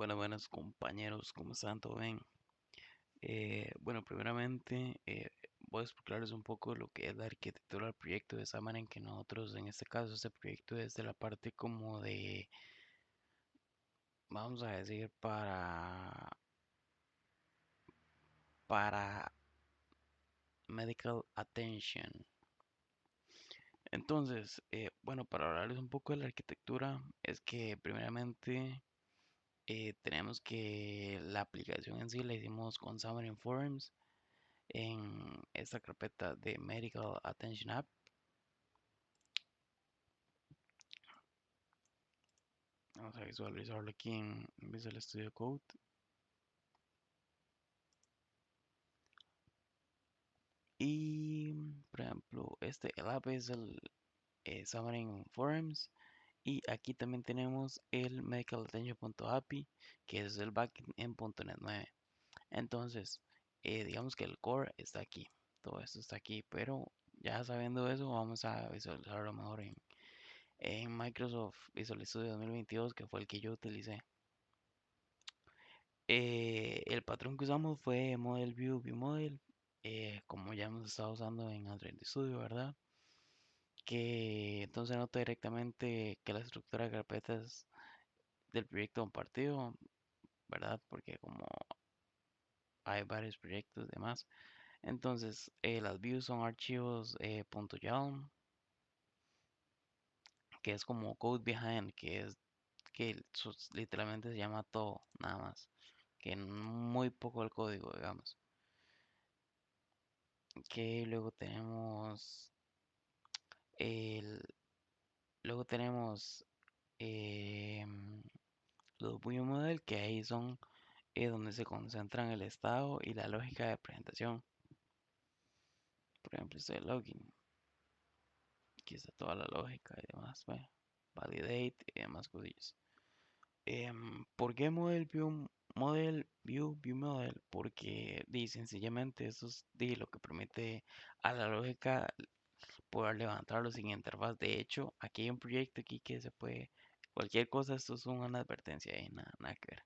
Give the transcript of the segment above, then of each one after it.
Buenas compañeros, ¿cómo están? ¿Todo bien? Bueno, primeramente voy a explicarles un poco lo que es la arquitectura del proyecto de esa manera en que nosotros, en este caso, este proyecto es de la parte como de, vamos a decir, para medical attention. Entonces, bueno, para hablarles un poco de la arquitectura, es que primeramente tenemos que la aplicación en sí la hicimos con Xamarin Forms en esta carpeta de Medical Attention App. Vamos a visualizarlo aquí en Visual Studio Code. Y, por ejemplo, el app es el Xamarin Forms. Y aquí también tenemos el Medical Attention.api, que es el backend en .NET 9. Entonces, digamos que el core está aquí. Todo esto está aquí, pero ya sabiendo eso, vamos a visualizarlo mejor en Microsoft Visual Studio 2022, que fue el que yo utilicé. El patrón que usamos fue Model View, View Model, como ya hemos estado usando en Android Studio, ¿verdad? Que entonces nota directamente que la estructura de carpetas del proyecto compartido, ¿verdad? Porque como hay varios proyectos y demás, entonces las views son archivos .yaml, que es como code behind, que es que literalmente se llama todo, nada más, que muy poco el código, digamos. Que el, luego tenemos los view model, que ahí son donde se concentran el estado y la lógica de presentación. Por ejemplo, este login, aquí está toda la lógica y demás, bueno, validate y demás cosillas. ¿Por qué view model? Porque sencillamente eso es lo que permite a la lógica poder levantarlo sin interfaz. De hecho, aquí hay un proyecto aquí que se puede, cualquier cosa, esto es una advertencia y nada que ver.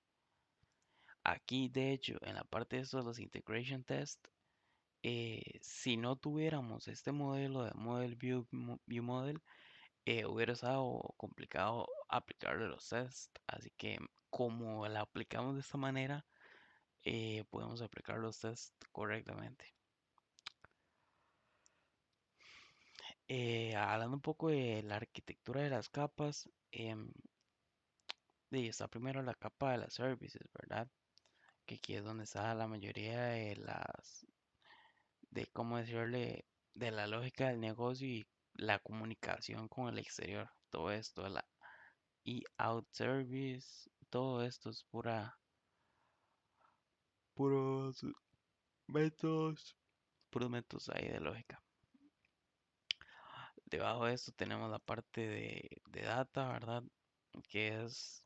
Aquí, de hecho, en la parte de estos, los integration test, si no tuviéramos este modelo de model view model, hubiera estado complicado aplicarle los tests. Así que como la aplicamos de esta manera, podemos aplicar los tests correctamente. Hablando un poco de la arquitectura de las capas, está primero la capa de las services, ¿verdad? Que aquí es donde está la mayoría de cómo decirle, de la lógica del negocio y la comunicación con el exterior. Todo esto, y out service, todo esto es puros métodos, puros métodos ahí de lógica. Debajo de esto tenemos la parte de data, ¿verdad? Que es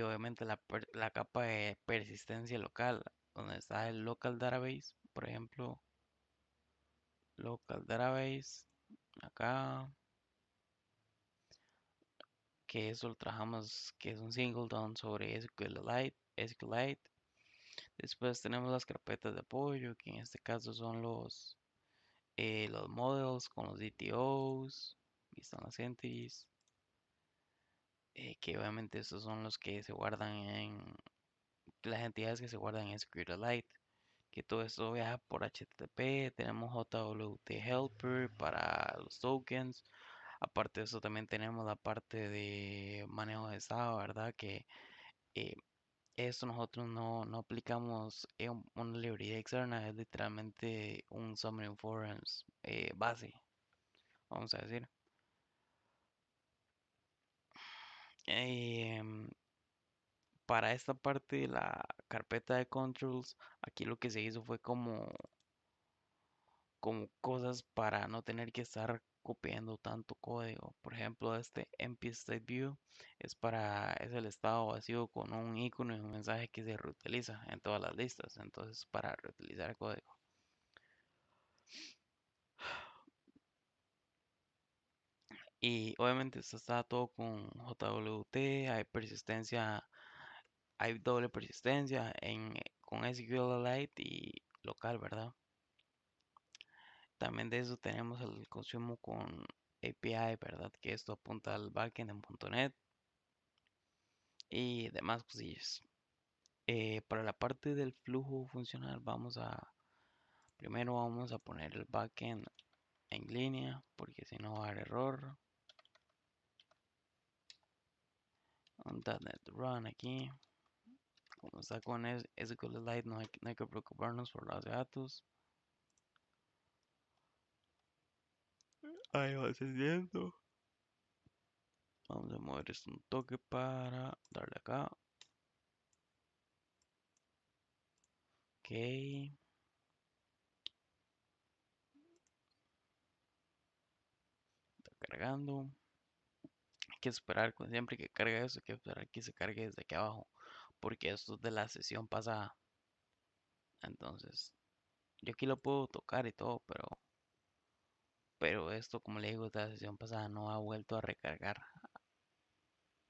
obviamente la capa de persistencia local, donde está el local database, por ejemplo, local database, acá, que eso lo trabajamos, que es un singleton sobre SQLite. Después tenemos las carpetas de apoyo, que en este caso son los models con los DTOs, aquí están las entities, que obviamente estos son los que se guardan en las entidades que se guardan en SQLite, que todo esto viaja por HTTP. Tenemos JWT Helper para los tokens. Aparte de eso también tenemos la parte de manejo de estado, ¿verdad? Que eh, esto nosotros no aplicamos en una librería externa, es literalmente un Xamarin Forms base, vamos a decir. Em, para esta parte de la carpeta de controls, aquí lo que se hizo fue como cosas para no tener que estar copiando tanto código. Por ejemplo, este empty state view es el estado vacío con un icono y un mensaje que se reutiliza en todas las listas. Entonces, para reutilizar el código. Y obviamente esto está todo con JWT, hay persistencia, hay doble persistencia con SQLite y local, ¿verdad? También de eso tenemos el consumo con API, ¿verdad? Que esto apunta al backend en .NET y demás cosillas. Para la parte del flujo funcional, primero vamos a poner el backend en línea, porque si no va a dar error. Un .NET Run aquí. Como está con SQLite, no hay que preocuparnos por las datos. Ahí va encendiendo. Vamos a mover esto un toque para darle acá. Ok. Está cargando. Hay que esperar, siempre que cargue eso, hay que esperar que se cargue desde aquí abajo. Porque esto es de la sesión pasada. Entonces, yo aquí lo puedo tocar y todo, pero esto, como le digo, de la sesión pasada no ha vuelto a recargar.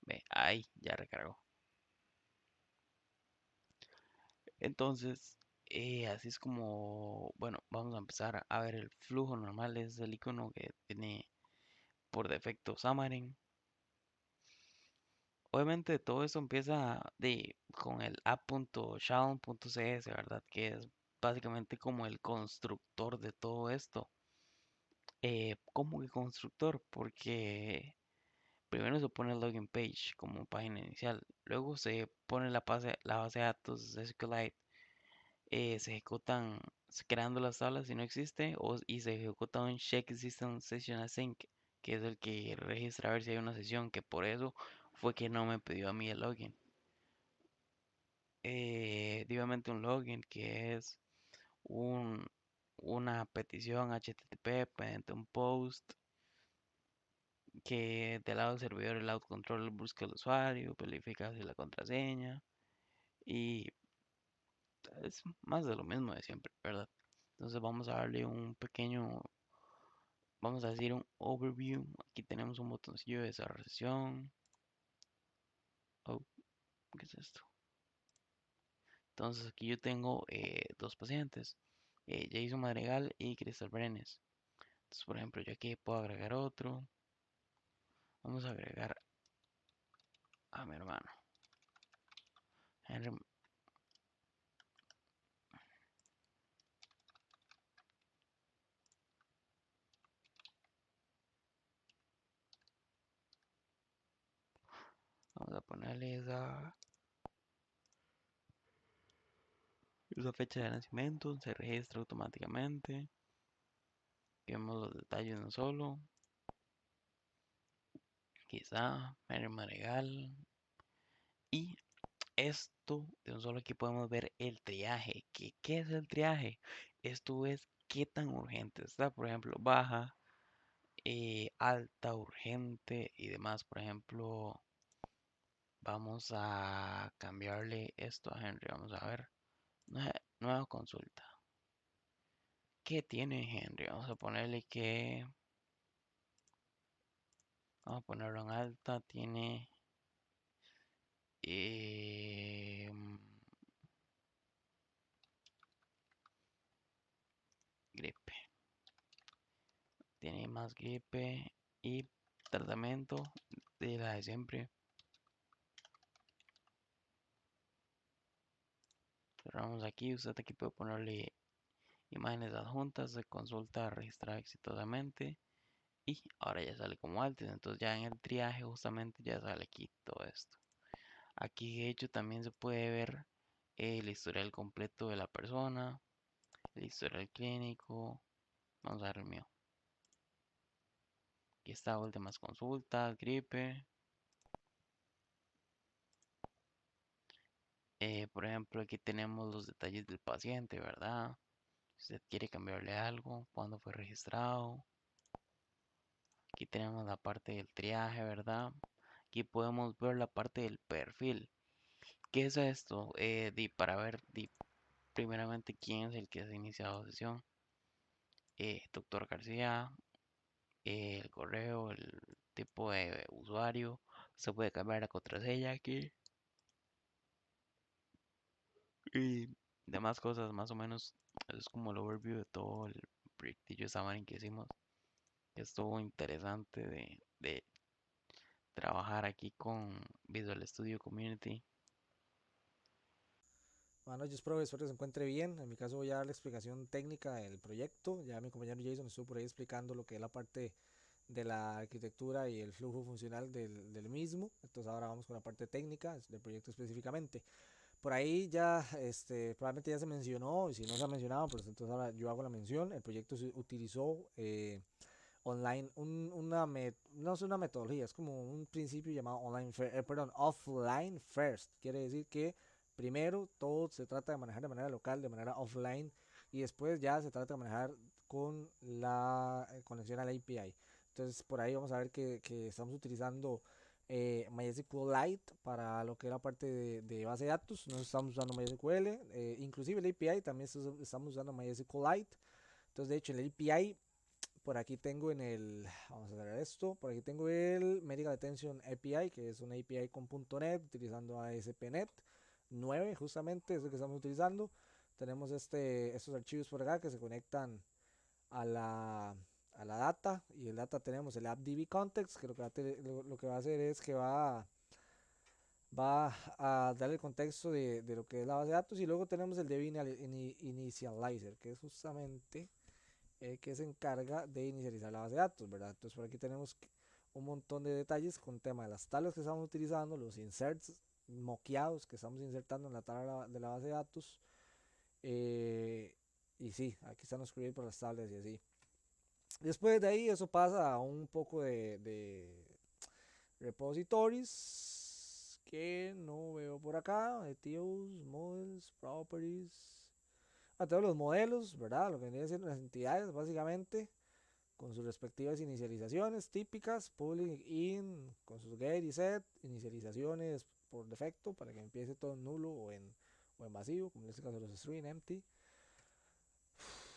Ve, ahí ya recargó. Entonces, así es como, bueno, vamos a empezar a ver el flujo normal. Es el icono que tiene por defecto Xamarin. Obviamente todo eso empieza con el app.shadow.cs, ¿verdad? Que es básicamente como el constructor de todo esto. ¿Cómo que constructor? Porque primero se pone el login page como página inicial, luego se pone la base de datos de SQLite, se ejecutan creando las tablas si no existe, y se ejecuta un check system session async, que es el que registra a ver si hay una sesión, que por eso fue que no me pidió a mí el login. Obviamente un login que es un, una petición HTTP mediante un post que del lado del servidor el out control busca el usuario, verifica si la contraseña y es más de lo mismo de siempre, ¿verdad? Entonces vamos a darle un pequeño, vamos a decir un overview. Aquí tenemos un botoncillo de cerrar sesión. Oh, ¿qué es esto? Entonces aquí yo tengo dos pacientes, Jason Madrigal y Cristal Brenes. Entonces, por ejemplo, yo aquí puedo agregar otro. Vamos a agregar a mi hermano. Henry, vamos a ponerle esa fecha de nacimiento. Se registra automáticamente. Vemos los detalles no solo. Quizá Henry Madrigal. Y esto de un solo aquí podemos ver el triaje. ¿Qué es el triaje? Esto es qué tan urgente está. Por ejemplo, baja, alta, urgente y demás. Por ejemplo, vamos a cambiarle esto a Henry. Vamos a ver. Nueva consulta. ¿Qué tiene Henry? Vamos a ponerlo en alta. Tiene eh, gripe. Tiene más gripe y tratamiento de la de siempre. Cerramos aquí. Usted aquí puede ponerle imágenes adjuntas de consulta registrada exitosamente. Y ahora ya sale como alto. Entonces ya en el triaje justamente ya sale aquí todo esto. Aquí de hecho también se puede ver el historial completo de la persona, el historial clínico. Vamos a ver el mío. Aquí está últimas consultas, gripe. Por ejemplo, aquí tenemos los detalles del paciente, ¿verdad? Si usted quiere cambiarle algo, cuándo fue registrado. Aquí tenemos la parte del triaje, ¿verdad? Aquí podemos ver la parte del perfil. ¿Qué es esto? Para ver primeramente quién es el que ha iniciado sesión. Doctor García, el correo, tipo de usuario, se puede cambiar la contraseña aquí y demás cosas, más o menos. Es como el overview de todo el proyectillo Xamarin que hicimos. Estuvo interesante de trabajar aquí con Visual Studio Community. Bueno, yo espero que se encuentre bien. En mi caso voy a dar la explicación técnica del proyecto. Ya mi compañero Jason estuvo por ahí explicando lo que es la parte de la arquitectura y el flujo funcional del mismo. Entonces ahora vamos con la parte técnica del proyecto específicamente. Por ahí ya, probablemente ya se mencionó, y si no se ha mencionado, pues entonces ahora yo hago la mención. El proyecto se utilizó online, no es una metodología, es como un principio llamado perdón, offline first. Quiere decir que primero todo se trata de manejar de manera local, de manera offline, y después ya se trata de manejar con la conexión a la API. Entonces por ahí vamos a ver que estamos utilizando MySQLite para lo que es la parte de base de datos. No estamos usando MySQL, inclusive el API también estamos usando MySQLite. Entonces de hecho el API por aquí tengo vamos a ver esto, por aquí tengo el Medical Attention API, que es una API con .NET utilizando ASP.NET 9, justamente es lo que estamos utilizando. Tenemos estos archivos por acá que se conectan a la data, y el data tenemos el AppDB context, que lo que va a hacer es que va a dar el contexto de lo que es la base de datos, y luego tenemos el DB initializer, que es justamente que se encarga de inicializar la base de datos, ¿verdad? Entonces por aquí tenemos un montón de detalles con tema de las tablas que estamos utilizando, los inserts moqueados que estamos insertando en la tabla de la base de datos. eh, y sí, aquí están los queries por las tablas y así. Después de ahí eso pasa a un poco de repositories que no veo por acá, ETOs, models, properties, a todos los modelos, ¿verdad? Lo que vienen siendo las entidades básicamente, con sus respectivas inicializaciones típicas, public, in, con sus get y set, inicializaciones por defecto para que empiece todo en nulo o en vacío, como en este caso los string empty.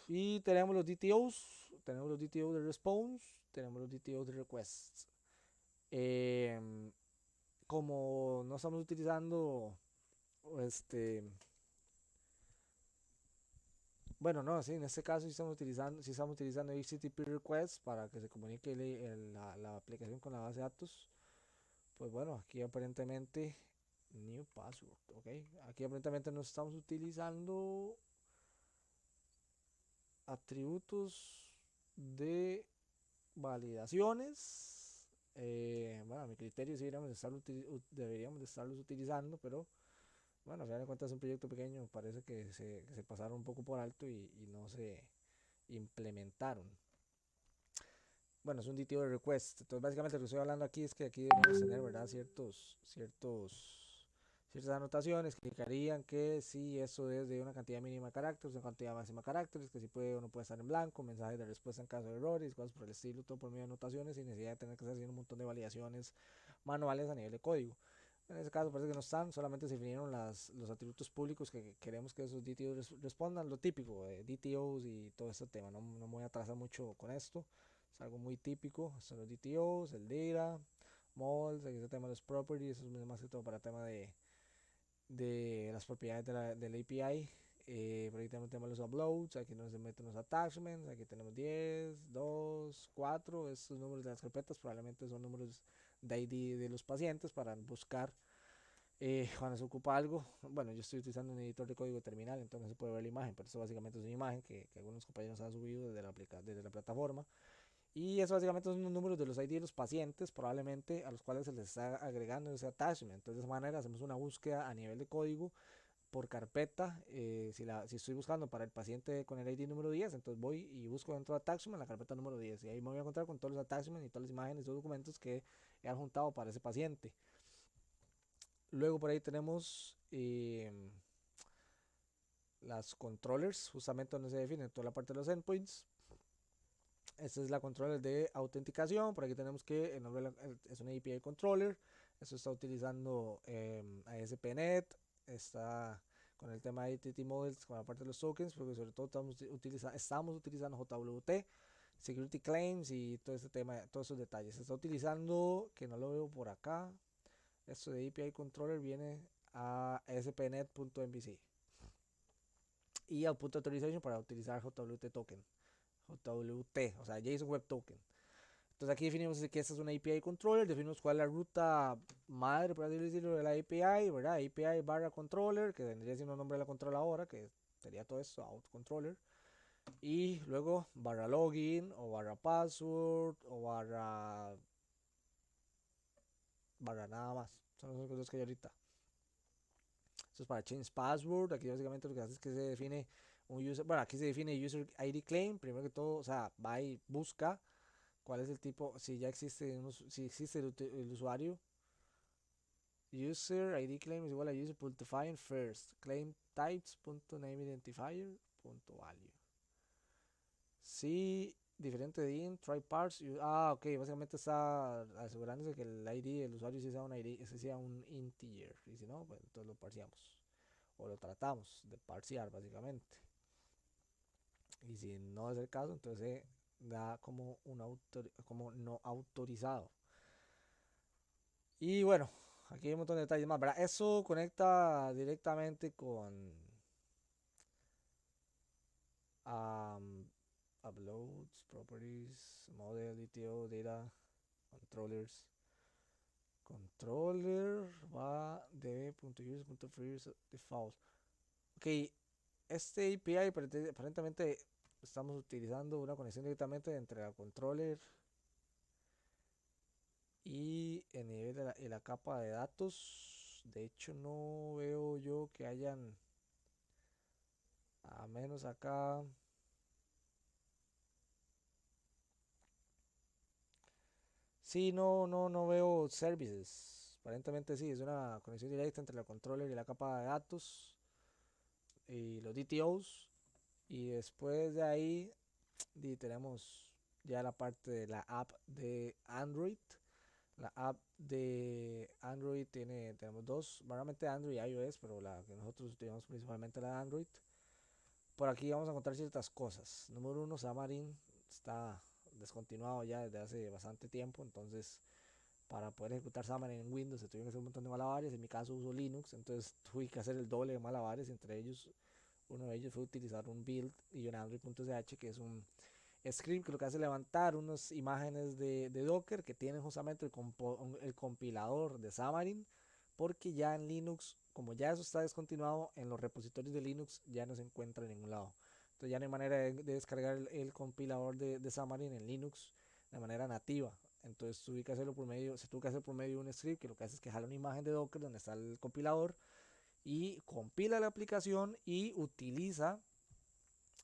Y tenemos los DTOs de response, tenemos los DTOs de requests. Em, Como no estamos utilizando este bueno, no, sí, en este caso sí estamos utilizando HTTP requests para que se comunique la aplicación con la base de datos. Pues bueno, aquí aparentemente new password, ok. Aquí aparentemente no estamos utilizando atributos de validaciones. Bueno, a mi criterio sí deberíamos de estarlos utilizando, pero bueno, al final de cuentas es un proyecto pequeño, parece que se pasaron un poco por alto y no se implementaron. Bueno, es un DTO de request. Entonces, básicamente lo que estoy hablando aquí es que aquí debemos tener, ¿verdad? Ciertas anotaciones que indicarían que si eso es de una cantidad mínima de caracteres, una cantidad máxima de caracteres, que si puede o no puede estar en blanco, mensajes de respuesta en caso de errores, cosas por el estilo, todo por medio de anotaciones, sin necesidad de tener que estar haciendo un montón de validaciones manuales a nivel de código. En este caso parece que no están, solamente se definieron los atributos públicos que queremos que esos DTOs respondan, lo típico de DTOs y todo este tema. No me voy a atrasar mucho con esto, es algo muy típico. Son los DTOs, el data, mods, aquí está el tema de los properties, eso es más que todo para el tema de las propiedades del API. Por aquí tenemos el tema de los uploads, aquí nos se meten los attachments, aquí tenemos 10, 2, 4, estos números de las carpetas probablemente son números de ID de los pacientes para buscar cuando se ocupa algo. Bueno, yo estoy utilizando un editor de código terminal, entonces no se puede ver la imagen, pero esto básicamente es una imagen que algunos compañeros han subido desde la plataforma. Y eso básicamente son los números de los ID de los pacientes, probablemente a los cuales se les está agregando ese attachment. Entonces, de esa manera hacemos una búsqueda a nivel de código por carpeta. Si estoy buscando para el paciente con el ID número 10, entonces voy y busco dentro de attachment la carpeta número 10. Y ahí me voy a encontrar con todos los attachments y todas las imágenes y documentos que he adjuntado para ese paciente. Luego por ahí tenemos las controllers, justamente donde se define toda la parte de los endpoints. Esta es la controller de autenticación. Por aquí tenemos que el nombre es un API controller. Esto está utilizando ASP.NET. Está con el tema de ITT Models, con la parte de los tokens, porque sobre todo estamos utilizando JWT. security claims y todo este tema, todos esos detalles. Se está utilizando, que no lo veo por acá, esto de API controller viene a spnet.mbc y output authorization para utilizar JWT token, JWT, o sea, JSON Web Token. Entonces aquí definimos que esta es una API controller, definimos cuál es la ruta madre, por así decirlo, de la API, ¿verdad? API barra controller, que vendría siendo el nombre de la controladora, que sería todo esto, out controller. Y luego barra login o barra password o barra nada más. Son las cosas que hay ahorita. Esto es para change password. Aquí básicamente lo que hace es que se define un user. Bueno, aquí se define user ID claim. Primero que todo, o sea, va y busca cuál es el tipo, si ya existe, si existe el usuario. User ID claim is igual a user.define first. Claim types.name identifier. Value. Sí, diferente de int, try parse. Ok, básicamente está asegurándose que el ID del usuario sí sea un ID, ese sea un integer. Y si no, pues entonces lo parseamos. O lo tratamos de parsear, básicamente. Y si no es el caso, entonces da como como no autorizado. Y bueno, aquí hay un montón de detalles más, ¿verdad? Eso conecta directamente con uploads, properties, model, ETO, data, controllers. Controller va db.user.first default. Ok, este API aparentemente estamos utilizando una conexión directamente entre la controller y el nivel de y la capa de datos. De hecho, no veo yo que hayan, a menos acá. Sí, no veo services. Aparentemente sí, es una conexión directa entre la controller y la capa de datos y los DTOs. Y después de ahí tenemos ya la parte de la app de Android. La app de Android tenemos dos, normalmente Android y iOS, pero la que nosotros utilizamos principalmente la de Android. Por aquí vamos a encontrar ciertas cosas. Número uno, Xamarin está descontinuado ya desde hace bastante tiempo, entonces para poder ejecutar Xamarin en Windows se tuvieron que hacer un montón de malabares. En mi caso uso Linux, entonces tuve que hacer el doble de malabares. Entre ellos, uno de ellos fue utilizar un build y un Android.sh, que es un script que lo que hace es levantar unas imágenes de Docker que tienen justamente el compilador de Xamarin, porque ya en Linux, como ya eso está descontinuado, en los repositorios de Linux ya no se encuentra en ningún lado. Entonces ya no hay manera de descargar el compilador de Xamarin en Linux de manera nativa. Entonces tuve que hacerlo por medio, se tuvo que hacer por medio de un script que lo que hace es que jala una imagen de Docker donde está el compilador y compila la aplicación y utiliza,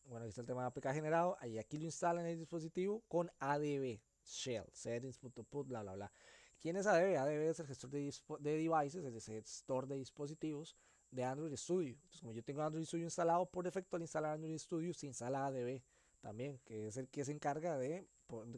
bueno, aquí está el tema de APK generado, y aquí lo instala en el dispositivo con ADB, shell, settings.put, bla, bla, bla. ¿Quién es ADB? ADB es el gestor de devices, el gestor de dispositivos de Android Studio. Entonces, como yo tengo Android Studio instalado, por defecto al instalar Android Studio se instala ADB también, que es el que se encarga de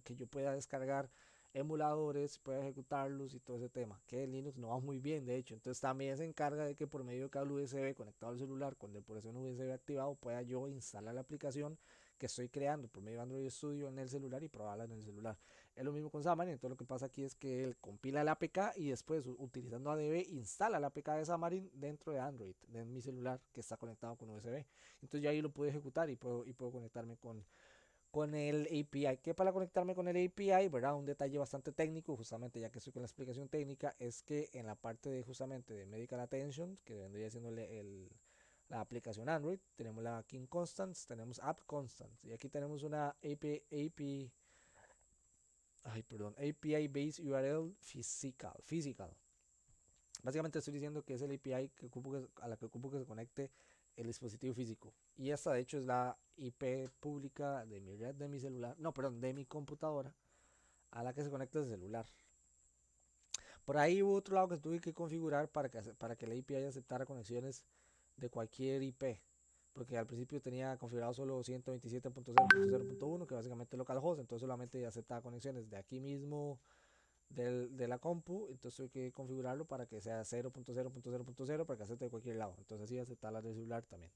que yo pueda descargar emuladores, pueda ejecutarlos y todo ese tema, que Linux no va muy bien, de hecho. Entonces también se encarga de que por medio de cable USB conectado al celular con depuración USB activado pueda yo instalar la aplicación que estoy creando por medio de Android Studio en el celular y probarla en el celular. Es lo mismo con Xamarin. Entonces lo que pasa aquí es que él compila el APK y después utilizando ADB instala la APK de Xamarin dentro de Android, de mi celular que está conectado con USB. Entonces yo ahí lo puedo ejecutar y puedo conectarme con el API. Que para conectarme con el API, ¿verdad? Un detalle bastante técnico, justamente ya que estoy con la explicación técnica, es que en la parte de justamente de Medical Attention, que vendría siendo la aplicación Android, tenemos la King Constants, tenemos App Constants, y aquí tenemos una API Base URL Physical. Básicamente estoy diciendo que es el API a la que ocupo que se conecte el dispositivo físico. Y esta de hecho es la IP pública de mi red de mi celular, no, perdón, de mi computadora a la que se conecta el celular. Por ahí hubo otro lado que tuve que configurar para que la API aceptara conexiones de cualquier IP. Porque al principio tenía configurado solo 127.0.0.1, que básicamente es localhost, entonces solamente aceptaba conexiones de aquí mismo de la compu. Entonces tuve que configurarlo para que sea 0.0.0.0 para que acepte de cualquier lado. Entonces así aceptar las del celular también.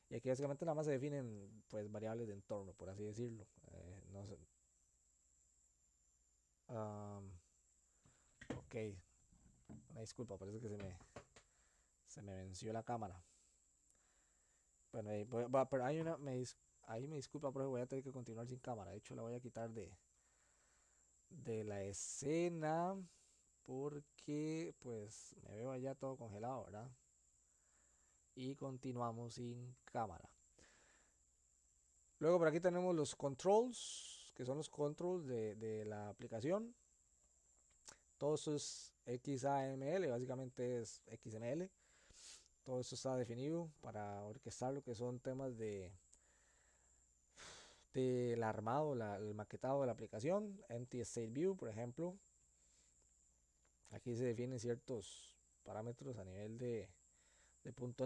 Y aquí básicamente nada más se definen pues variables de entorno, por así decirlo. No sé, Um, ok, una disculpa, parece que se me venció la cámara. Bueno, pero hay una, ahí me disculpa, pero voy a tener que continuar sin cámara. De hecho, la voy a quitar de la escena porque pues me veo allá todo congelado, ¿verdad? Y continuamos sin cámara. Luego por aquí tenemos los controls, que son los controls de la aplicación. Todo eso es XAML, básicamente es XML. Todo eso está definido para orquestar lo que son temas del armado, el maquetado de la aplicación. Empty State View, por ejemplo. Aquí se definen ciertos parámetros a nivel de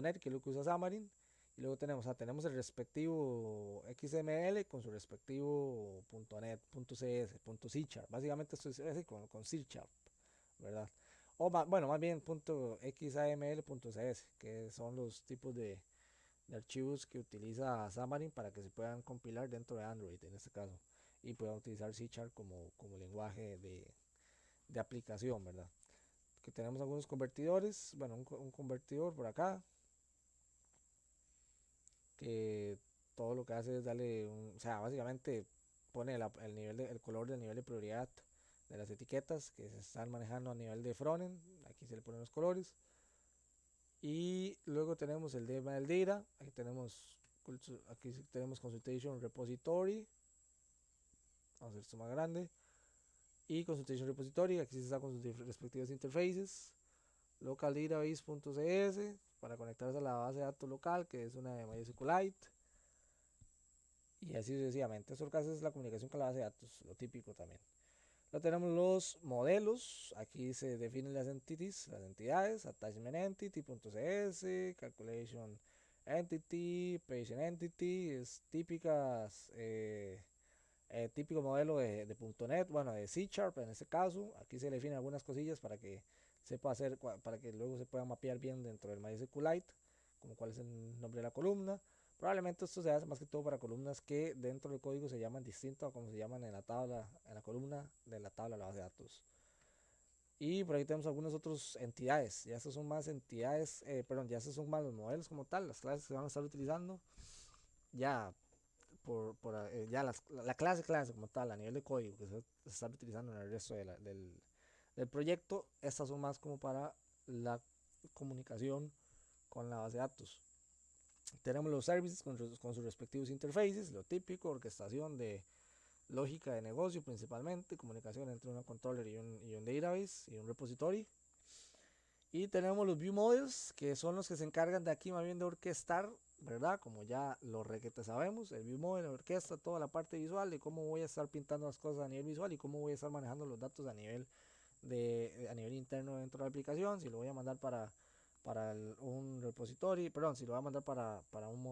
.NET, que es lo que usa Xamarin. Y luego tenemos el respectivo XML con su respectivo .NET, .cs, .c Sharp. Básicamente esto es así con C Sharp, ¿verdad? Bueno, más bien .xaml.cs, que son los tipos de archivos que utiliza Xamarin para que se puedan compilar dentro de Android en este caso. Y puedan utilizar C Sharp como lenguaje de aplicación, ¿verdad? Que tenemos algunos convertidores, bueno, un convertidor por acá, que todo lo que hace es darle o sea, básicamente pone el color del nivel de prioridad de las etiquetas que se están manejando a nivel de frontend. Aquí se le ponen los colores. Y luego tenemos el tema del data. Aquí tenemos consultation repository. Vamos a hacer esto más grande. Y consultation repository. Aquí se está con sus respectivas interfaces. Local database.cs para conectarse a la base de datos local, que es una de MySQLite. Y así sucesivamente. Eso lo que hace es la comunicación con la base de datos, lo típico también. Luego tenemos los modelos. Aquí se definen las entidades, attachment entity.cs, calculation entity, patient entity, es típico modelo de .NET, bueno, de C Sharp en este caso. Aquí se definen algunas cosillas para que sepa hacer, para que luego se pueda mapear bien dentro del MySQLite, como cuál es el nombre de la columna. Probablemente esto se hace más que todo para columnas que dentro del código se llaman distinto a como se llaman en la tabla, en la columna de la tabla de la base de datos. Y por ahí tenemos algunas otras entidades. Ya estas son más entidades, perdón, ya estos son más los modelos como tal, las clases que van a estar utilizando. Ya ya la clase como tal, a nivel de código que se está utilizando en el resto del proyecto, estas son más como para la comunicación con la base de datos. Tenemos los services con sus respectivos interfaces, lo típico, orquestación de lógica de negocio principalmente, comunicación entre un controller y un database y un repository. Y tenemos los view models, que son los que se encargan de aquí más bien de orquestar, ¿verdad? Como ya lo requete sabemos, el view model orquesta toda la parte visual de cómo voy a estar pintando las cosas a nivel visual y cómo voy a estar manejando los datos a nivel interno dentro de la aplicación. Si lo voy a mandar para un repositorio, perdón, si lo voy a mandar para un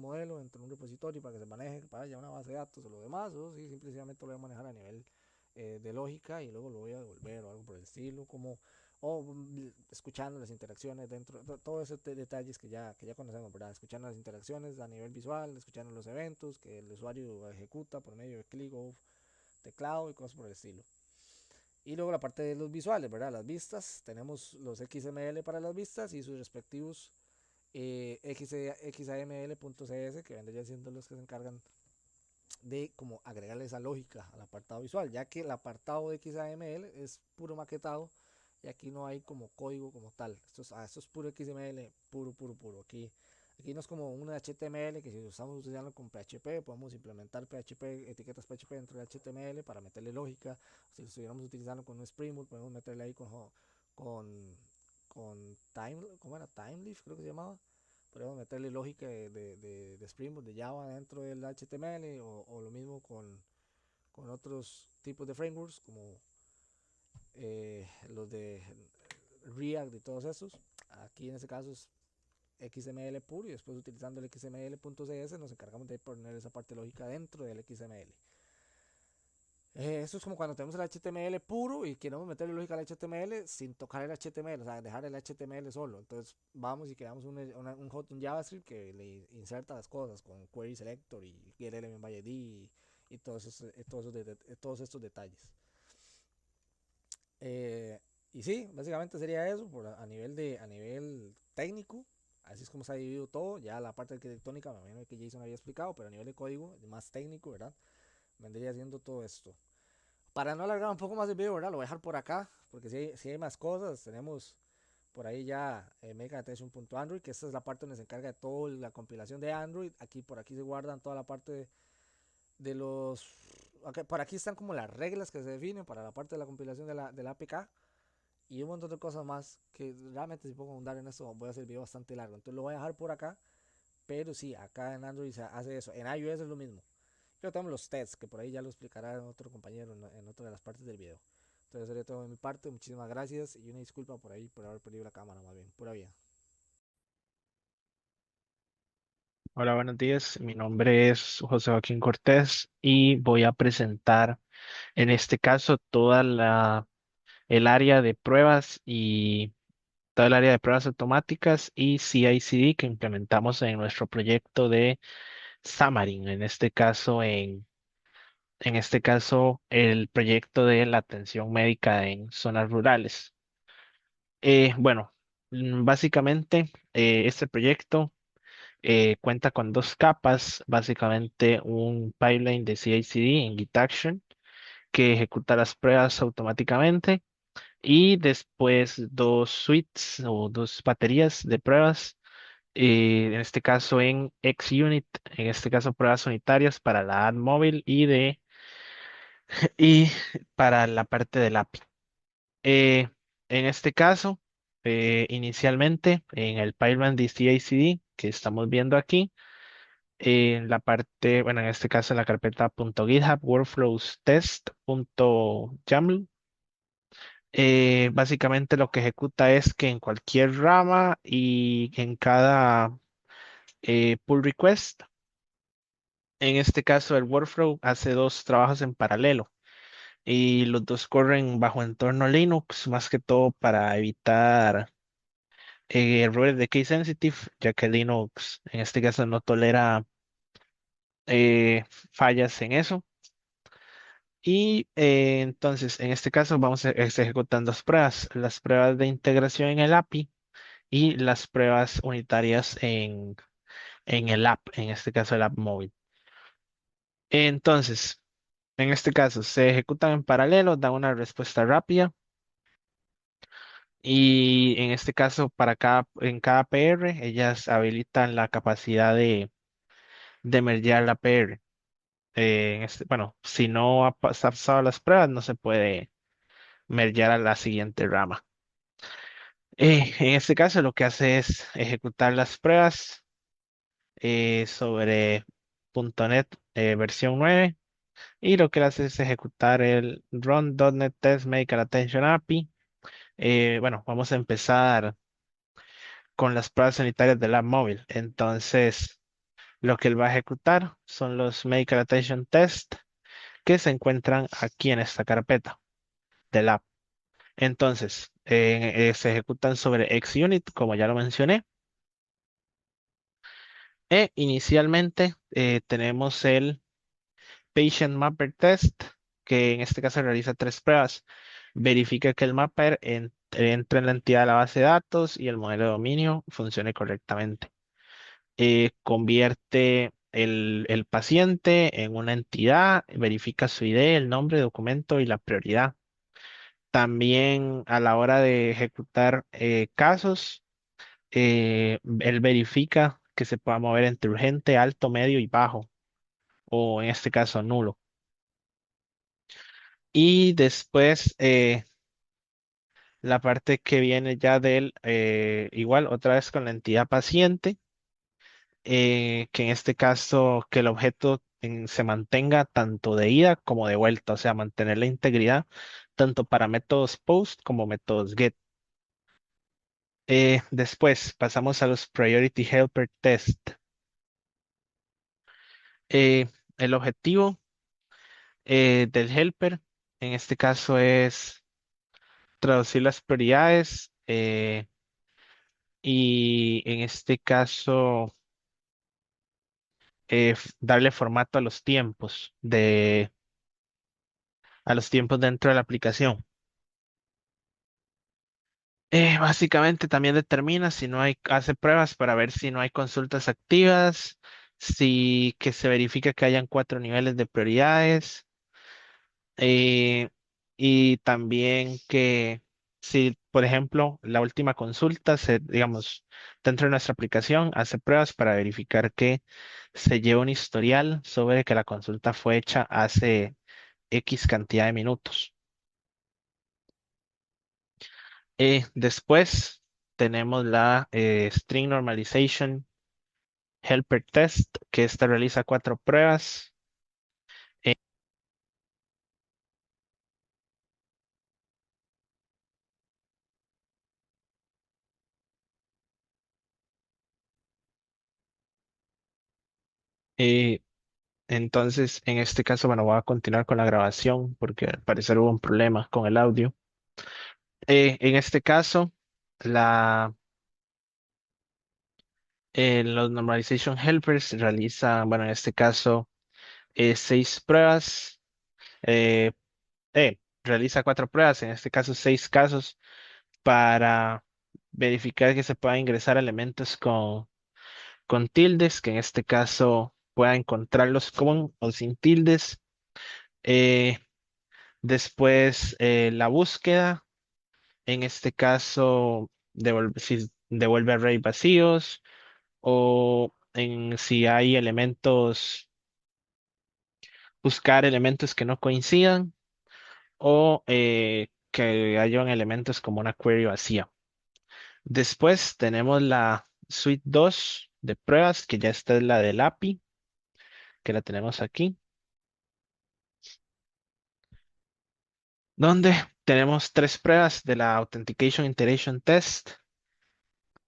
modelo dentro de un repositorio para que se maneje, para ya una base de datos o lo demás, o si simplemente lo voy a manejar a nivel de lógica y luego lo voy a devolver o algo por el estilo, como escuchando las interacciones dentro, todos esos detalles que ya conocemos, ¿verdad? Escuchando las interacciones a nivel visual, escuchando los eventos que el usuario ejecuta por medio de clic o teclado y cosas por el estilo. Y luego la parte de los visuales, ¿verdad? Las vistas, tenemos los XML para las vistas y sus respectivos XAML.cs, que vendrían siendo los que se encargan de como agregarle esa lógica al apartado visual, ya que el apartado de XAML es puro maquetado y aquí no hay como código como tal. Esto es puro XML, puro, puro, puro. Aquí no es como un HTML que si estamos utilizando con PHP, podemos implementar PHP, etiquetas PHP dentro de HTML para meterle lógica. Si lo estuviéramos utilizando con un Spring Boot, podemos meterle ahí con, con ¿cómo era? Timeleaf, creo que se llamaba. Podemos meterle lógica de Spring Boot, de Java dentro del HTML o lo mismo con otros tipos de frameworks como los de React y todos esos. Aquí en este caso es XML puro y después utilizando el XML.cs nos encargamos de poner esa parte lógica dentro del XML. Esto es como cuando tenemos el HTML puro y queremos meterle lógica al HTML sin tocar el HTML, o sea, dejar el HTML solo. Entonces vamos y creamos un JavaScript que le inserta las cosas con query selector y get element by ID y todos estos detalles. Eh, y sí, básicamente sería eso a nivel a nivel técnico. Así es como se ha dividido todo. Ya la parte arquitectónica, me imagino que Jason había explicado, pero a nivel de código, más técnico, ¿verdad? Vendría haciendo todo esto. Para no alargar un poco más el video, ¿verdad? Lo voy a dejar por acá, porque si hay más cosas. Tenemos por ahí ya megaattention.android, que esta es la parte donde se encarga de toda la compilación de Android. Aquí por aquí se guardan toda la parte de los... Por aquí están como las reglas que se definen para la parte de la compilación de la APK y un montón de cosas más que realmente si pongo a ahondar en esto voy a hacer el video bastante largo. Entonces lo voy a dejar por acá, pero sí, acá en Android se hace eso. En iOS es lo mismo. Pero tenemos los tests, que por ahí ya lo explicará otro compañero en otra de las partes del video. Entonces eso sería todo de mi parte. Muchísimas gracias y una disculpa por ahí por haber perdido la cámara más bien. Pura vida. Hola, buenos días. Mi nombre es José Joaquín Cortés y voy a presentar en este caso el área de pruebas y toda el área de pruebas automáticas y CI/CD que implementamos en nuestro proyecto de Xamarin. En este caso, el proyecto de la atención médica en zonas rurales. Bueno, básicamente este proyecto cuenta con dos capas, básicamente un pipeline de CI/CD en Git Action que ejecuta las pruebas automáticamente y después dos suites o dos baterías de pruebas, en este caso en XUnit, en este caso pruebas unitarias para la ad móvil y para la parte del API. Eh, en este caso, inicialmente en el pipeline de CI/CD que estamos viendo aquí, en la parte, bueno, en este caso en la carpeta .github workflows test.yaml. Básicamente lo que ejecuta es que en cualquier rama y en cada pull request, en este caso el workflow hace dos trabajos en paralelo y los dos corren bajo entorno Linux, más que todo para evitar errores de case sensitive, ya que Linux en este caso no tolera eh, fallas en eso. Y entonces, en este caso, vamos a ejecutar dos pruebas, las pruebas de integración en el API y las pruebas unitarias en el app, en este caso el app móvil. Entonces, en este caso, se ejecutan en paralelo, dan una respuesta rápida y en este caso, en cada PR, ellas habilitan la capacidad de mergear la PR. Bueno, si no ha pasado las pruebas, no se puede mergear a la siguiente rama. En este caso lo que hace es ejecutar las pruebas sobre .NET versión 9 y lo que hace es ejecutar el run.NET Test Medical Attention API. Bueno, vamos a empezar con las pruebas sanitarias del app móvil. Entonces, lo que él va a ejecutar son los Medical Attention Test que se encuentran aquí en esta carpeta del app. Entonces, se ejecutan sobre XUnit, como ya lo mencioné. Inicialmente tenemos el Patient Mapper Test, que en este caso realiza tres pruebas. Verifica que el mapper entre en la entidad de la base de datos y el modelo de dominio funcione correctamente. Convierte el paciente en una entidad, verifica su ID, el nombre, documento y la prioridad. También a la hora de ejecutar casos, él verifica que se pueda mover entre urgente, alto, medio y bajo, o en este caso nulo. Y después la parte que viene ya del, igual otra vez con la entidad paciente, que en este caso que el objeto se mantenga tanto de ida como de vuelta, o sea, mantener la integridad tanto para métodos post como métodos get. Después pasamos a los Priority Helper Test. Eh, el objetivo del helper en este caso es traducir las prioridades y en este caso darle formato a los tiempos a los tiempos dentro de la aplicación. Básicamente también determina si no hay, hace pruebas para ver si no hay consultas activas, si que se verifica que hayan 4 niveles de prioridades, eh, y también que si, por ejemplo, la última consulta, digamos, dentro de nuestra aplicación, hace pruebas para verificar que se lleva un historial sobre que la consulta fue hecha hace X cantidad de minutos. Después tenemos la String Normalization Helper Test, que esta realiza 4 pruebas. Eh, eh, entonces, en este caso, bueno, voy a continuar con la grabación porque al parecer hubo un problema con el audio. En este caso, la, los Normalization Helpers realizan, bueno, en este caso, 6 pruebas. eh, Realiza 4 pruebas, en este caso 6 casos, para verificar que se puedan ingresar elementos con tildes, que en este caso pueda encontrarlos con o sin tildes. Eh, Después la búsqueda, en este caso si devuelve array vacíos o si hay elementos, buscar elementos que no coincidan o que hayan elementos como una query vacía. Después tenemos la suite 2 de pruebas, que ya esta es la del API, que la tenemos aquí, donde tenemos 3 pruebas de la Authentication Iteration Test,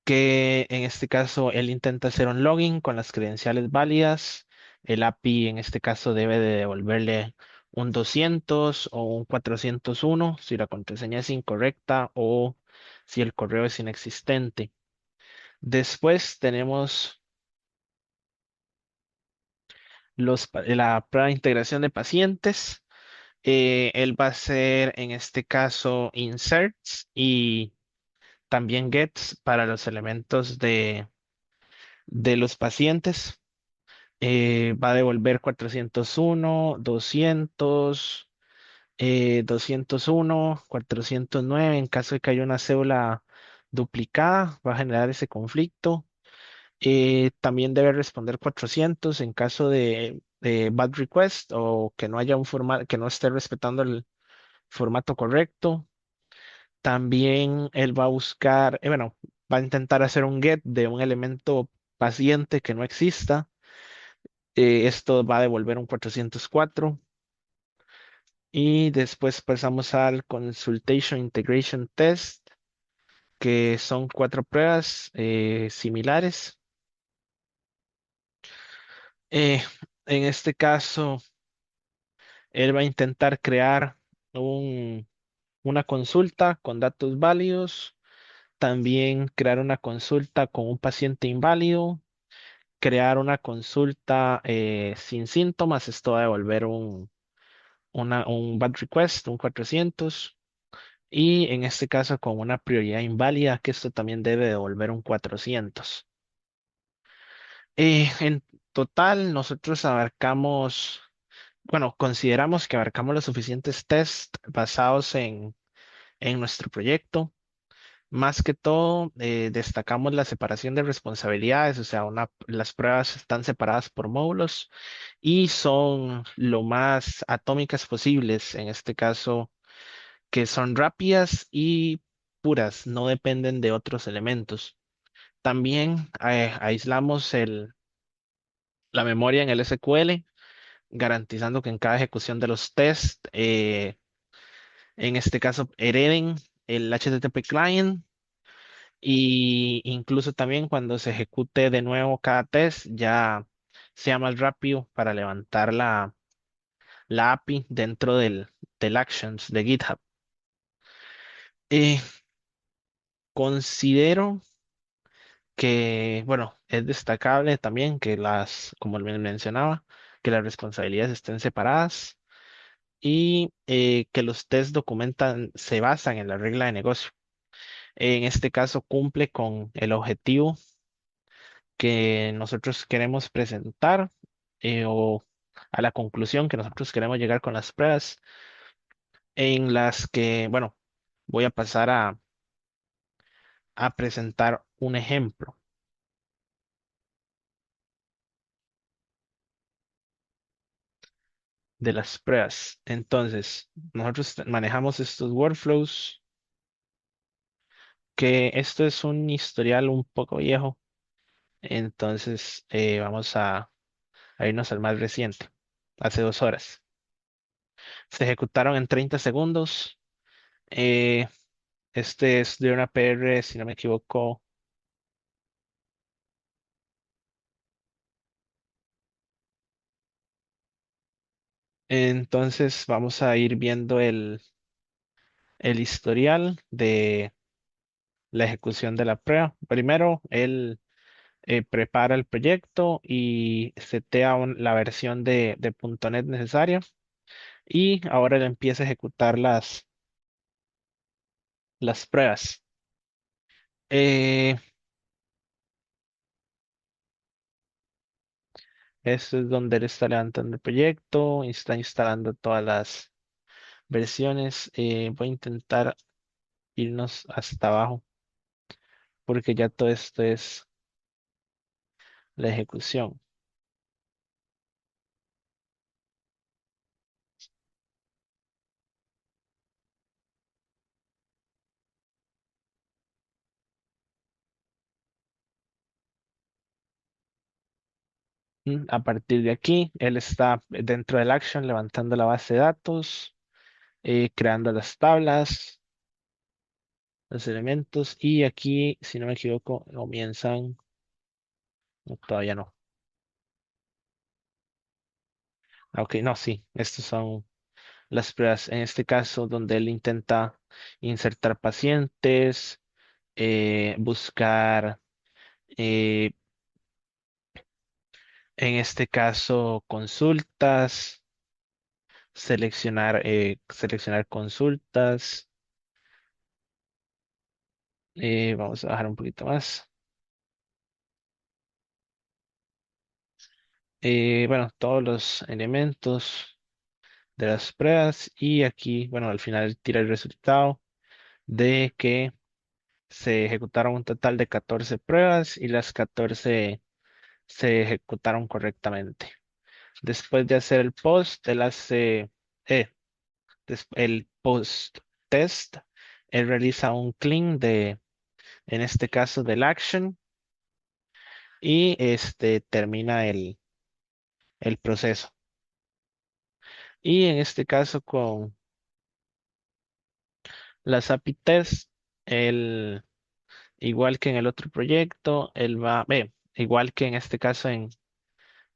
que en este caso él intenta hacer un login con las credenciales válidas. El API en este caso debe de devolverle un 200 o un 401 si la contraseña es incorrecta o si el correo es inexistente. Después tenemos la prueba de integración de pacientes. Él va a hacer en este caso inserts y también gets para los elementos de los pacientes. Va a devolver 401, 200, 201, 409. En caso de que haya una cédula duplicada, va a generar ese conflicto. También debe responder 400 en caso de bad request o que no haya un formato, que no esté respetando el formato correcto. También él va a buscar, bueno, va a intentar hacer un get de un elemento paciente que no exista. Esto va a devolver un 404. Y después pasamos al Consultation Integration Test, que son 4 pruebas similares. Eh, en este caso, él va a intentar crear una consulta con datos válidos, también crear una consulta con un paciente inválido, crear una consulta sin síntomas. Esto va a devolver un bad request, un 400. Y en este caso con una prioridad inválida, que esto también debe devolver un 400. En total, nosotros abarcamos, bueno, consideramos que abarcamos los suficientes tests basados en nuestro proyecto. Más que todo, destacamos la separación de responsabilidades, o sea, las pruebas están separadas por módulos y son lo más atómicas posibles, en este caso, que son rápidas y puras, no dependen de otros elementos. También aislamos la memoria en el SQL, garantizando que en cada ejecución de los tests, en este caso, hereden el HTTP client. Y incluso también cuando se ejecute de nuevo cada test, ya sea más rápido para levantar la API dentro del Actions de GitHub. Eh, Considero que, bueno, es destacable también que como mencionaba, que las responsabilidades estén separadas y que los tests se basan en la regla de negocio. En este caso cumple con el objetivo que nosotros queremos presentar o a la conclusión que nosotros queremos llegar con las pruebas en las que, bueno, voy a pasar a presentar un ejemplo de las pruebas. Entonces, nosotros manejamos estos workflows, que esto es un historial un poco viejo, entonces vamos a irnos al más reciente, hace 2 horas. Se ejecutaron en 30 segundos. eh, este es de una PR, si no me equivoco. Entonces vamos a ir viendo el historial de la ejecución de la prueba. Primero, él prepara el proyecto y setea la versión de .NET necesaria. Y ahora él empieza a ejecutar las pruebas. Eh, Esto es donde él está levantando el proyecto, y está instalando todas las versiones. Voy a intentar irnos hasta abajo porque ya todo esto es la ejecución. A partir de aquí, él está dentro del action levantando la base de datos, creando las tablas, los elementos, y aquí, si no me equivoco, comienzan, no, todavía no. Ok, no, sí, estos son las pruebas. En este caso, donde él intenta insertar pacientes, buscar, eh, en este caso, consultas, seleccionar consultas. Vamos a bajar un poquito más. Bueno, todos los elementos de las pruebas, y aquí, bueno, al final tira el resultado de que se ejecutaron un total de 14 pruebas y las 14 se ejecutaron correctamente. Después de hacer el post, él hace eh, el post test, él realiza un clean en este caso, del action, y termina el proceso. Y en este caso con las API test, él, igual que en el otro proyecto, igual que en este caso en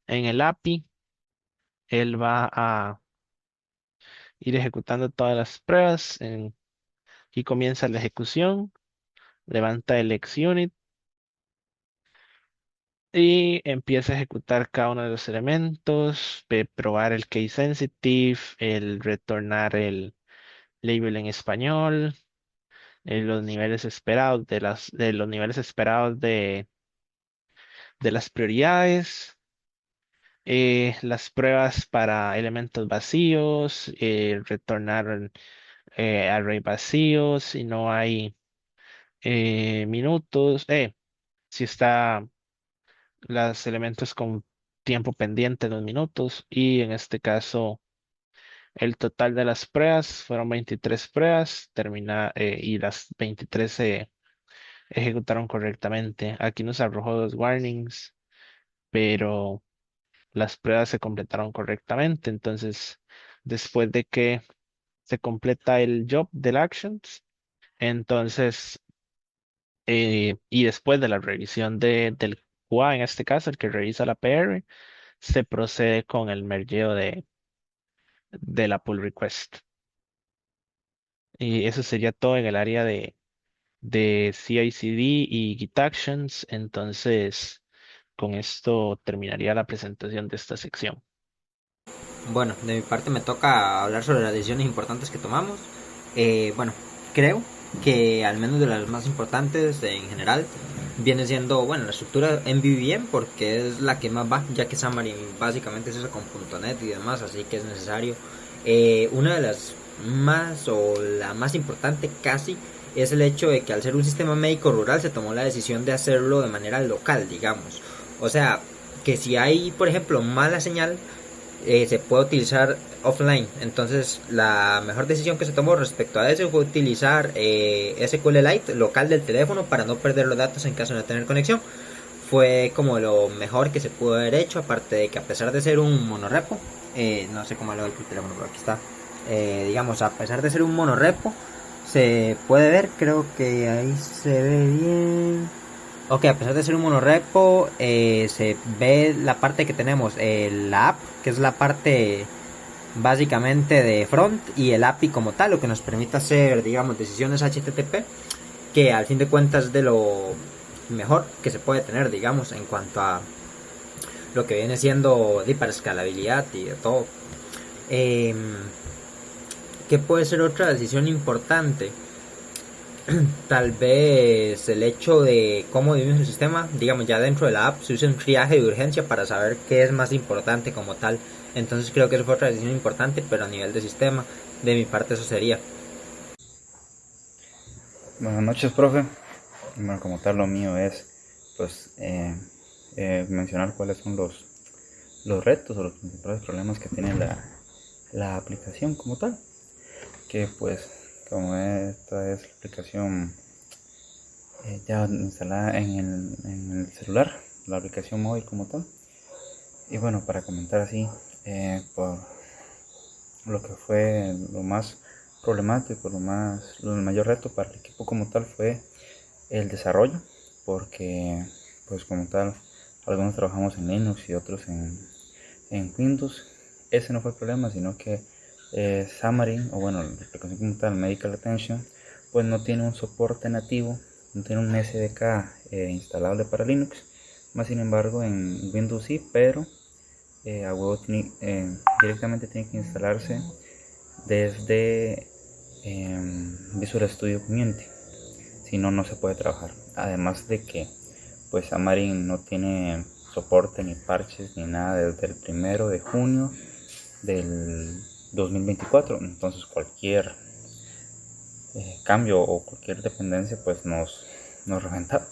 el API, él va a ir ejecutando todas las pruebas. Y comienza la ejecución, levanta el XUnit y empieza a ejecutar cada uno de los elementos, probar el case sensitive, el retornar el label en español, los niveles esperados de los niveles esperados de las prioridades, las pruebas para elementos vacíos, retornar array vacíos si no hay minutos, si está los elementos con tiempo pendiente de 2 minutos, y en este caso el total de las pruebas fueron 23 pruebas, y las 23 se ejecutaron correctamente. Aquí nos arrojó 2 warnings, pero las pruebas se completaron correctamente. Entonces, después de que se completa el job del actions, entonces, y después de la revisión del QA, en este caso, el que revisa la PR, se procede con el mergeo de la pull request. Y eso sería todo en el área de CI/CD y Git Actions. Entonces, con esto terminaría la presentación de esta sección. Bueno, de mi parte me toca hablar sobre las decisiones importantes que tomamos. Bueno, creo que al menos de las más importantes en general viene siendo, bueno, la estructura MVVM, porque es la que más va, ya que Xamarin básicamente es eso con .NET y demás, así que es necesario. Una de las más, o la más importante casi, es el hecho de que al ser un sistema médico rural se tomó la decisión de hacerlo de manera local, digamos. O sea, que si hay, por ejemplo, mala señal, se puede utilizar offline. Entonces la mejor decisión que se tomó respecto a eso fue utilizar SQLite local del teléfono para no perder los datos en caso de no tener conexión. Fue como lo mejor que se pudo haber hecho, aparte de que a pesar de ser un monorepo, no sé cómo lo veo el teléfono, pero aquí está, digamos, a pesar de ser un monorepo, se puede ver, creo que ahí se ve bien. Ok, a pesar de ser un monorepo, se ve la parte que tenemos, la app, que es la parte básicamente de front, y el API como tal, lo que nos permite hacer, digamos, decisiones HTTP, que al fin de cuentas es de lo mejor que se puede tener, digamos, en cuanto a lo que viene siendo para escalabilidad y de todo. Eh, ¿Qué puede ser otra decisión importante? Tal vez el hecho de cómo dividimos el sistema, digamos, ya dentro de la app se usa un triaje de urgencia para saber qué es más importante como tal. Entonces creo que eso fue otra decisión importante, pero a nivel de sistema, de mi parte eso sería. Buenas noches, profe. Bueno, como tal, lo mío es pues mencionar cuáles son los retos o los principales problemas que tiene la aplicación como tal. Que pues, como esta es la aplicación ya instalada en el celular, la aplicación móvil como tal. Y bueno, para comentar así, por lo que fue lo más problemático, el mayor reto para el equipo como tal fue el desarrollo, porque pues como tal algunos trabajamos en Linux y otros en Windows. Ese no fue el problema, sino que Xamarin, o bueno, la aplicación como tal, Medical Attention, pues no tiene un soporte nativo, no tiene un SDK instalable para Linux. Más sin embargo en Windows sí, pero a huevo directamente tiene que instalarse desde Visual Studio Community, si no, no se puede trabajar. Además de que pues Xamarin no tiene soporte ni parches ni nada desde el 1 de junio del 2024. Entonces cualquier cambio o cualquier dependencia pues nos reventaba.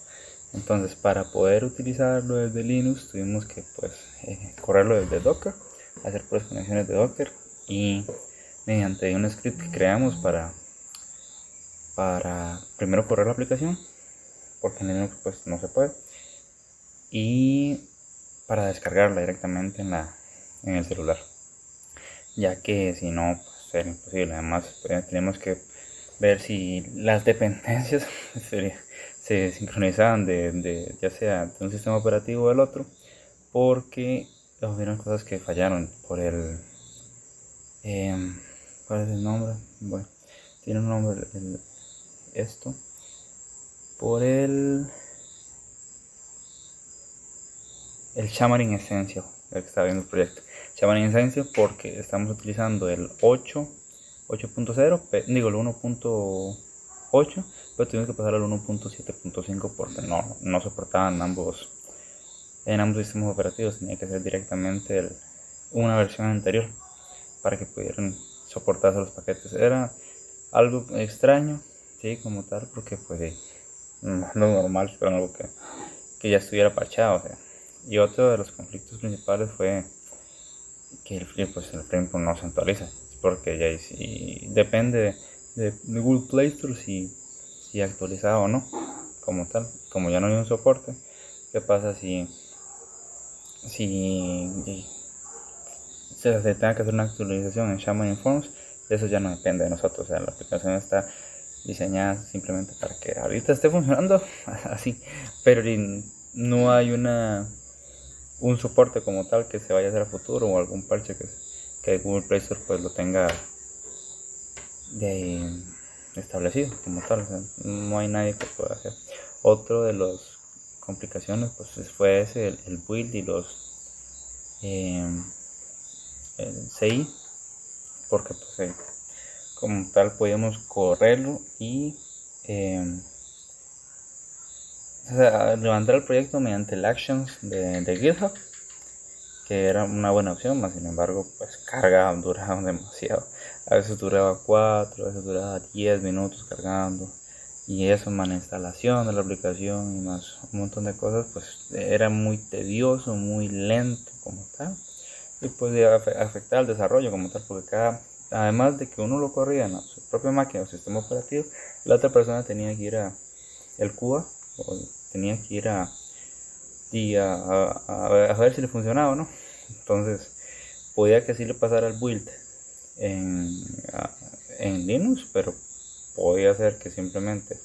Entonces para poder utilizarlo desde Linux tuvimos que pues correrlo desde Docker, hacer pues conexiones de Docker, y mediante un script que creamos para primero correr la aplicación, porque en Linux pues no se puede, y para descargarla directamente en el celular, ya que si no pues era imposible. Además tenemos que ver si las dependencias se sincronizaban ya sea de un sistema operativo o del otro, porque hubieron cosas que fallaron por el ¿cuál es el nombre? Bueno, tiene un nombre esto, por el Xamarin Essential, el que está viendo el proyecto Xamarin Essential, porque estamos utilizando el 8.0, digo el 1.8, pero tuvimos que pasar al 1.7.5 porque no soportaban en ambos sistemas operativos. Tenía que ser directamente una versión anterior para que pudieran soportarse los paquetes. Era algo extraño, sí, como tal, porque pues no es normal, pero algo que ya estuviera parchado, o sea. Y otro de los conflictos principales fue que el frame no se actualiza, porque ya depende de Google Play Store si actualizado o no, como tal. Como ya no hay un soporte, ¿qué pasa si se tenga que hacer una actualización en Xamarin Forms? Eso ya no depende de nosotros. O sea, la aplicación está diseñada simplemente para que ahorita esté funcionando así, pero no hay un soporte como tal que se vaya a hacer a futuro, o algún parche que Google Play Store pues lo tenga establecido como tal. O sea, no hay nadie que pueda hacer. Otro de las complicaciones pues fue ese, el build y el CI, porque pues como tal podíamos correrlo y o sea, levantar el proyecto mediante el Actions de GitHub, que era una buena opción, mas sin embargo, pues cargaban, duraban demasiado. A veces duraba 4, a veces duraba 10 minutos cargando. Y eso, más la instalación de la aplicación y más un montón de cosas, pues era muy tedioso, muy lento como tal. Y podía afectar al desarrollo como tal, porque además de que uno lo corría en su propia máquina o sistema operativo, la otra persona tenía que ir a el Cuba, o tenía que ir a ver si le funcionaba o no. Entonces podía que sí le pasara el build en, en Linux, pero podía ser que simplemente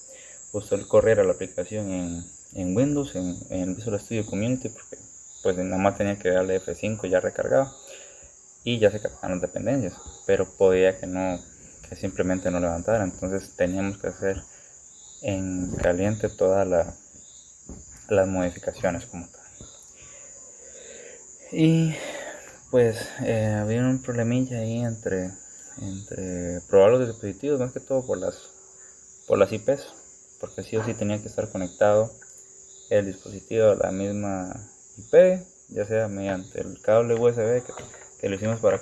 usted corriera la aplicación en Windows, en Visual Studio Community, porque pues nada más tenía que darle F5 ya recargado y ya se cargaban las dependencias, pero podía que simplemente no levantara. Entonces teníamos que hacer en caliente todas las modificaciones como tal. Y pues había un problemilla ahí entre probar los dispositivos, más que todo por las IPs, porque sí o sí tenía que estar conectado el dispositivo a la misma IP, ya sea mediante el cable USB que lo hicimos para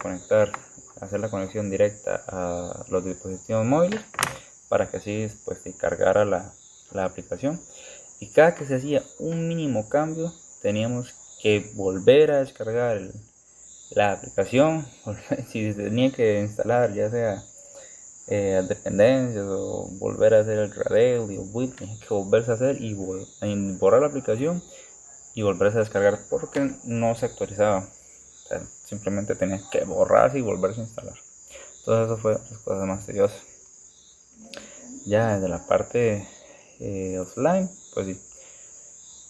hacer la conexión directa a los dispositivos móviles, para que así pues se cargara la aplicación. Y cada que se hacía un mínimo cambio, teníamos que volver a descargar la aplicación, si se tenía que instalar ya sea dependencias o volver a hacer el Gradle y el build, tenía que volverse a hacer y borrar la aplicación y volverse a descargar porque no se actualizaba. O sea, simplemente tenía que borrarse y volverse a instalar. Entonces eso fue las cosas más tediosas. Ya desde la parte offline, pues sí,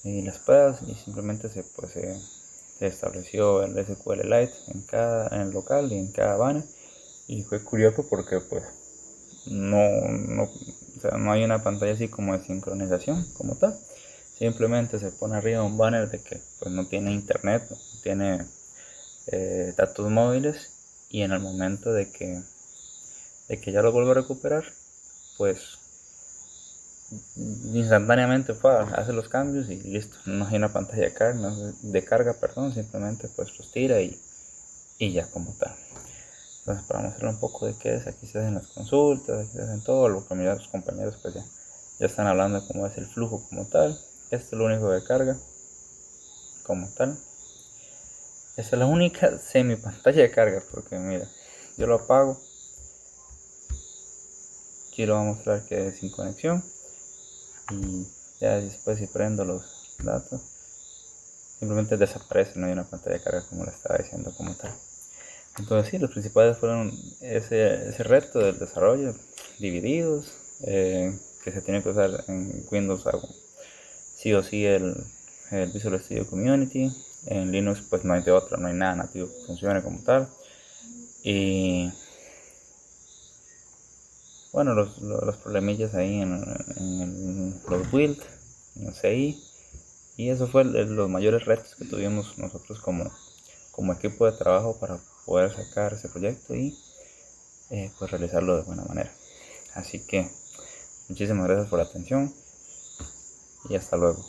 y las pruebas y simplemente se estableció el SQLite en el local y en cada banner, y fue curioso porque pues o sea, no hay una pantalla así como de sincronización como tal, simplemente se pone arriba un banner de que pues no tiene internet, no tiene datos móviles, y en el momento de que ya lo vuelvo a recuperar, pues instantáneamente hace los cambios y listo. No hay una pantalla de carga, simplemente pues los tira y ya como tal. Entonces, para mostrarle un poco de qué es, aquí se hacen las consultas, aquí se hacen todo, los compañeros pues ya están hablando de cómo es el flujo como tal. Esto es lo único que carga como tal. Esta es la única semi pantalla de carga, porque mira, yo lo apago. Aquí lo voy a mostrar que es sin conexión, y ya después si prendo los datos simplemente desaparece, no hay una pantalla de carga como le estaba diciendo como tal. Entonces sí, los principales fueron ese reto del desarrollo, divididos, que se tiene que usar en Windows sí o sí el Visual Studio Community. En Linux pues no hay de otra, no hay nada nativo que funcione como tal. Y bueno, los problemillas ahí en los build, en el CI, y eso fue los mayores retos que tuvimos nosotros como equipo de trabajo para poder sacar ese proyecto y pues realizarlo de buena manera. Así que muchísimas gracias por la atención y hasta luego.